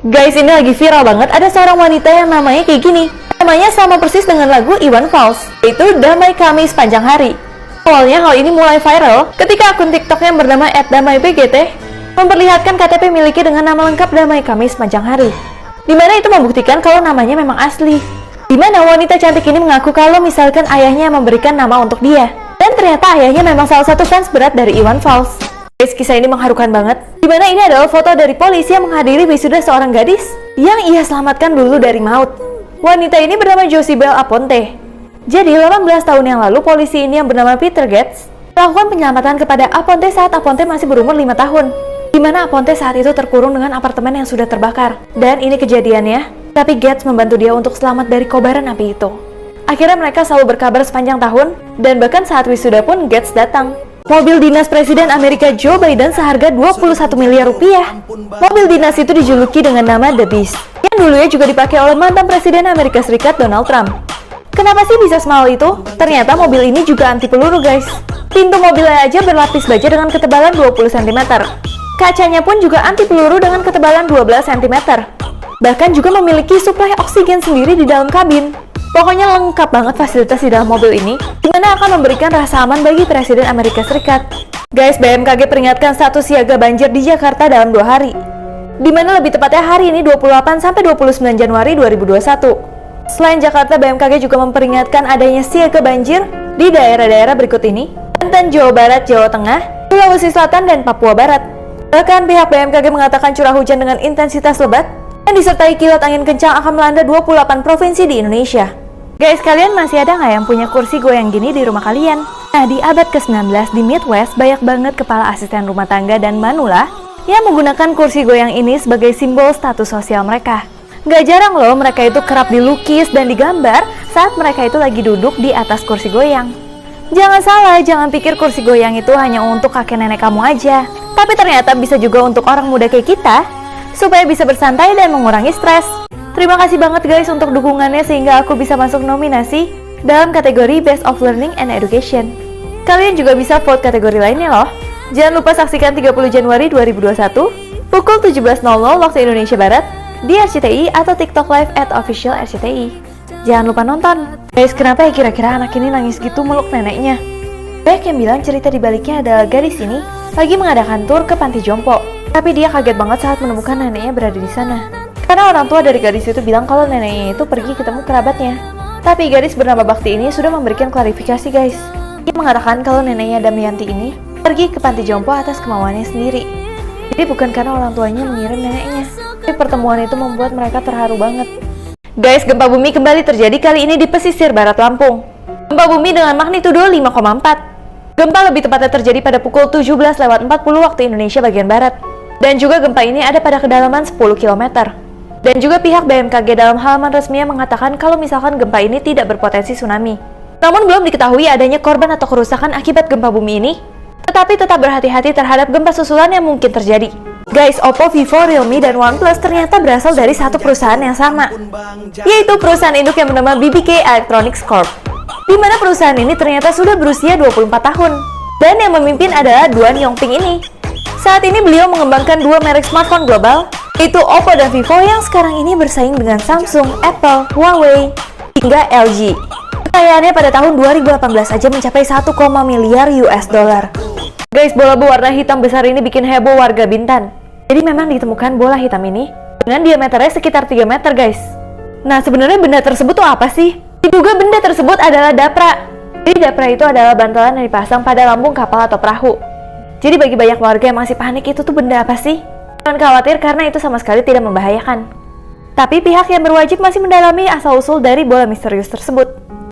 Guys, ini lagi viral banget, ada seorang wanita yang namanya kayak gini. Namanya sama persis dengan lagu Iwan Fals, yaitu Damai Kami Sepanjang Hari. Awalnya hal ini mulai viral ketika akun TikTok yang bernama @damaibgt memperlihatkan KTP miliknya dengan nama lengkap Damai Kami Sepanjang Hari, dimana itu membuktikan kalau namanya memang asli. Dimana wanita cantik ini mengaku kalau misalkan ayahnya memberikan nama untuk dia, dan ternyata ayahnya memang salah satu fans berat dari Iwan Fals. Guys, kisah ini mengharukan banget, dimana ini adalah foto dari polisi yang menghadiri wisuda seorang gadis yang ia selamatkan dulu dari maut. Wanita ini bernama Josibel Aponte. Jadi 18 tahun yang lalu, polisi ini yang bernama Peter Gates melakukan penyelamatan kepada Aponte saat Aponte masih berumur 5 tahun, dimana Aponte saat itu terkurung dengan apartemen yang sudah terbakar. Dan ini kejadiannya, tapi Gates membantu dia untuk selamat dari kobaran api itu. Akhirnya mereka selalu berkabar sepanjang tahun, dan bahkan saat wisuda pun Gates datang. Mobil dinas Presiden Amerika Joe Biden seharga 21 miliar rupiah. Mobil dinas itu dijuluki dengan nama The Beast, yang dulunya juga dipakai oleh mantan Presiden Amerika Serikat Donald Trump. Kenapa sih bisa semahal itu? Ternyata mobil ini juga anti peluru, guys. Pintu mobilnya aja berlapis baja dengan ketebalan 20 cm. Kacanya pun juga anti peluru dengan ketebalan 12 cm. Bahkan juga memiliki suplai oksigen sendiri di dalam kabin. Pokoknya lengkap banget fasilitas di dalam mobil ini, dimana akan memberikan rasa aman bagi Presiden Amerika Serikat. Guys, BMKG peringatkan status siaga banjir di Jakarta dalam 2 hari. Dimana lebih tepatnya hari ini 28-29 Januari 2021. Selain Jakarta, BMKG juga memperingatkan adanya siaga banjir di daerah-daerah berikut ini: Banten, Jawa Barat, Jawa Tengah, Sulawesi Selatan, dan Papua Barat. Bahkan pihak BMKG mengatakan curah hujan dengan intensitas lebat dan disertai kilat angin kencang akan melanda 28 provinsi di Indonesia. Guys, kalian masih ada nggak yang punya kursi goyang gini di rumah kalian? Nah, di abad ke-19 di Midwest, banyak banget kepala asisten rumah tangga dan manula yang menggunakan kursi goyang ini sebagai simbol status sosial mereka. Gak jarang loh mereka itu kerap dilukis dan digambar saat mereka itu lagi duduk di atas kursi goyang. Jangan salah, jangan pikir kursi goyang itu hanya untuk kakek nenek kamu aja. Tapi ternyata bisa juga untuk orang muda kayak kita, supaya bisa bersantai dan mengurangi stres. Terima kasih banget guys untuk dukungannya sehingga aku bisa masuk nominasi dalam kategori Best of Learning and Education. Kalian juga bisa vote kategori lainnya loh. Jangan lupa saksikan 30 Januari 2021 pukul 17.00 waktu Indonesia Barat di RCTI atau TikTok Live @official_RCTI. Jangan lupa nonton. Guys, kenapa ya kira-kira anak ini nangis gitu meluk neneknya? Banyak yang bilang cerita dibaliknya adalah gadis ini lagi mengadakan tur ke panti jompo, tapi dia kaget banget saat menemukan neneknya berada di sana. Karena orang tua dari gadis itu bilang kalau neneknya itu pergi ketemu kerabatnya. Tapi gadis bernama Bakti ini sudah memberikan klarifikasi guys. Dia mengatakan kalau neneknya Damayanti ini pergi ke panti jompo atas kemauannya sendiri. Jadi bukan karena orang tuanya mengirim neneknya. Tapi pertemuan itu membuat mereka terharu banget. Guys, gempa bumi kembali terjadi kali ini di pesisir barat Lampung. Gempa bumi dengan magnitudo 5,4. Gempa lebih tepatnya terjadi pada pukul 17.40 waktu Indonesia bagian barat. Dan juga gempa ini ada pada kedalaman 10 km. Dan juga pihak BMKG dalam halaman resminya mengatakan kalau misalkan gempa ini tidak berpotensi tsunami. Namun belum diketahui adanya korban atau kerusakan akibat gempa bumi ini, tetapi tetap berhati-hati terhadap gempa susulan yang mungkin terjadi. Guys, Oppo, Vivo, Realme, dan OnePlus ternyata berasal dari satu perusahaan yang sama, yaitu perusahaan induk yang bernama BBK Electronics Corp. Di mana perusahaan ini ternyata sudah berusia 24 tahun. Dan yang memimpin adalah Duan Yongping ini. Saat ini beliau mengembangkan dua merek smartphone global, yaitu Oppo dan Vivo yang sekarang ini bersaing dengan Samsung, Apple, Huawei, hingga LG. Kekayaannya pada tahun 2018 aja mencapai 1, miliar US dollar. Guys, bola berwarna hitam besar ini bikin heboh warga Bintan. Jadi memang ditemukan bola hitam ini dengan diameternya sekitar 3 meter guys. Nah, sebenarnya benda tersebut tuh apa sih? Diduga benda tersebut adalah dapra. Jadi dapra itu adalah bantalan yang dipasang pada lambung kapal atau perahu. Jadi bagi banyak warga yang masih panik, itu tuh benda apa sih? Jangan khawatir karena itu sama sekali tidak membahayakan. Tapi pihak yang berwajib masih mendalami asal-usul dari bola misterius tersebut.